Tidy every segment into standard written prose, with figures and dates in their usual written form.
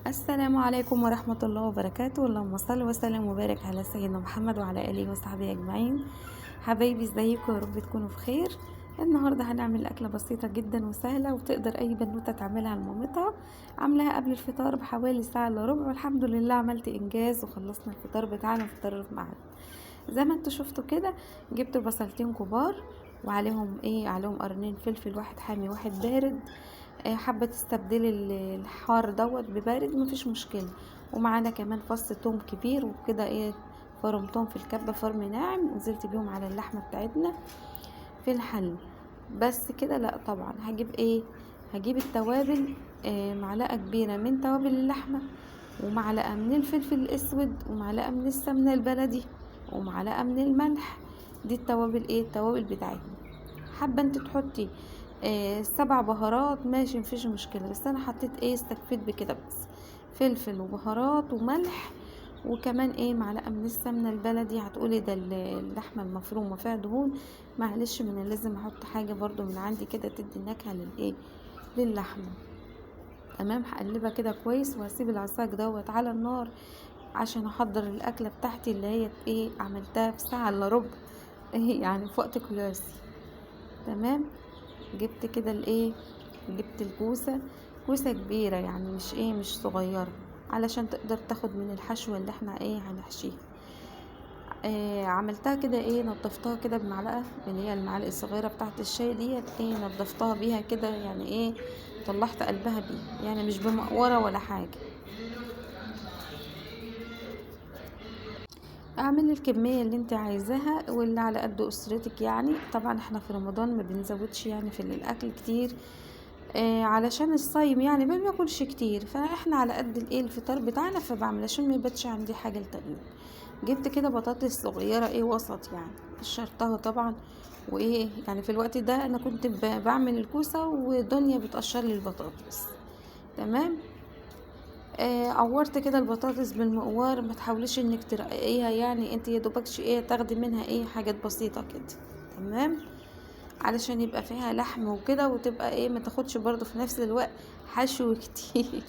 السلام عليكم ورحمة الله وبركاته. اللهم صل وسلم وبارك على سيدنا محمد وعلى آله وصحبه أجمعين. حبايبي ازيكم؟ يا رب تكونوا بخير. النهاردة هنعمل أكلة بسيطة جدا وسهلة وتقدر أي بنوتة تعملها لمامتها. عاملاها قبل الفطار بحوالي ساعة إلا ربع، والحمد لله عملت إنجاز وخلصنا الفطار بتاعنا فطار الميعاد. زي ما انتوا شفتوا كده، جبت بصلتين كبار وعليهم عليهم قرنين فلفل، واحد حامي واحد بارد. حابه تستبدلي الحار ببارد مفيش مشكله. ومعانا كمان فص توم كبير وكده فرمتهم في الكبه فرم ناعم، نزلت بيهم على اللحمه بتاعتنا في الحل. بس كده لا، طبعا هجيب التوابل. معلقه كبيره من توابل اللحمه، ومعلقه من الفلفل الاسود، ومعلقه من السمنه البلدي، ومعلقه من الملح. دي التوابل بتاعتنا. حابه انت تحطي 7 بهارات ماشي مفيش مشكله، بس انا حطيت استكفيت بكده بس. فلفل وبهارات وملح، وكمان معلقه من السمنه البلدي. هتقولي ده اللحمه المفرومه فيها دهون، معلش من لازم احط حاجه برضو من عندي كده تدي نكهه للحمه. تمام، هقلبها كده كويس وهسيب العصاج على النار عشان احضر الاكله بتاعتي اللي هي عملتها في ساعه الا ربع يعني في وقت قياسي. تمام، جبت كده جبت كوسه كبيره، يعني مش صغيره، علشان تقدر تاخد من الحشوه اللي احنا هنحشيها. عملتها كده نضفتها كده بمعلقه، اللي هي المعلقه الصغيره بتاعه الشاي ديت. نضفتها بيها كده، يعني طلعت قلبها بيه، يعني مش بمقوره ولا حاجه. اعملي الكميه اللي انت عايزاها واللي على قد اسرتك. يعني طبعا احنا في رمضان ما بنزودش يعني في الاكل كتير، علشان الصايم يعني ما بياكلش كتير، فاحنا على قد الفطار بتاعنا فبعمل عشان ما يباتش عندي حاجه لتانية. جبت كده بطاطس صغيره وسط، يعني قشرتها طبعا. يعني في الوقت ده انا كنت بعمل الكوسه ودنيا بتقشر لي البطاطس. تمام. قورت كده البطاطس بالمقوار، ما تحاوليش انك ترققيها، يعني انت يا دوبكش تاخدي منها حاجات بسيطه كده. تمام، علشان يبقى فيها لحم وكده، وتبقى ما تاخدش برضو في نفس الوقت حشو كتير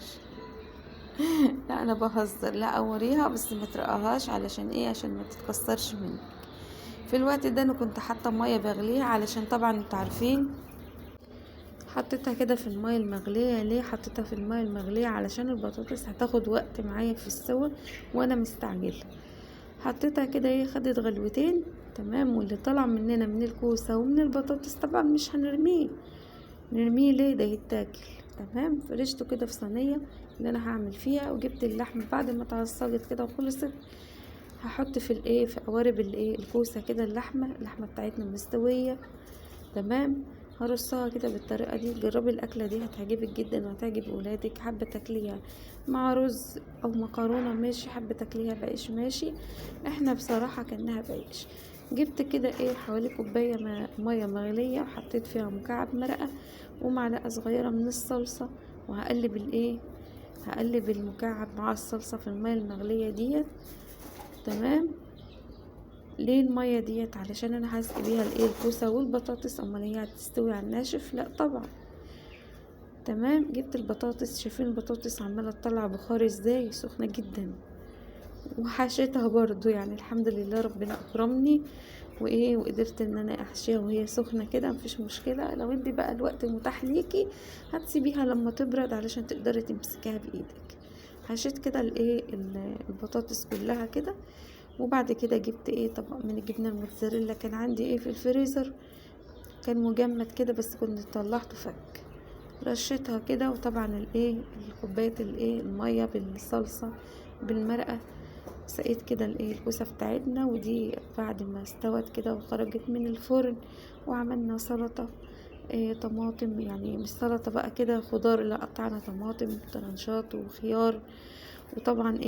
لا انا بهزر، لا قوريها بس ما ترقهاش، علشان عشان ما تتكسرش منك. في الوقت ده انا كنت حاطه ميه بغليها، علشان طبعا انتوا عارفين حطيتها كده في الميه المغليه. ليه حطيتها في الميه المغليه؟ علشان البطاطس هتاخد وقت معايا في السوا وانا مستعجله. حطيتها كده خدت غلوتين. تمام، واللي طلع مننا من الكوسه ومن البطاطس طبعا مش هنرميه. ليه؟ ده يتاكل. تمام، فرشته كده في صينيه اللي انا هعمل فيها، وجبت اللحمه بعد ما اتعصجت كده وخلصت. هحط في قوارب الكوسه كده اللحمه بتاعتنا مستويه. تمام، هرصها كده بالطريقه دي. جربي الاكله دي هتعجبك جدا وهتعجب ولادك. حابه تاكليها مع رز او مكرونه ماشي، حابه تاكليها بعيش ماشي. احنا بصراحه كلناها بعيش. جبت كده حوالي كوبايه ميه مغليه، وحطيت فيها مكعب مرقه ومعلقه صغيره من الصلصه، وهقلب هقلب المكعب مع الصلصه في الميه المغليه ديت. تمام، ليه المية ديت؟ علشان انا هسقي بيها الكوسه والبطاطس، امال هي هتستوي على الناشف؟ لا طبعا. تمام، جبت البطاطس، شايفين البطاطس عماله تطلع بخار ازاي، سخنه جدا. وحشيتها برضو، يعني الحمد لله ربنا اكرمني وقدرت ان انا احشيها وهي سخنه كده، مفيش مشكله. لو انت بقى الوقت متاح ليكي هتسيبيها لما تبرد علشان تقدري تمسكيها بايدك. حشيت كده البطاطس كلها كده. وبعد كده جبت طبق من الجبنه الموتزاريلا، كان عندي في الفريزر، كان مجمد كده بس كنت طلعته فك. رشيتها كده، وطبعا الكوبايه الميه بالصلصه بالمرقه. سقيت كده الكوسه بتاعتنا، ودي بعد ما استوت كده وخرجت من الفرن. وعملنا سلطه طماطم، يعني مش سلطه بقى كده خضار، لا قطعنا طماطم طرنشات وخيار. وطبعا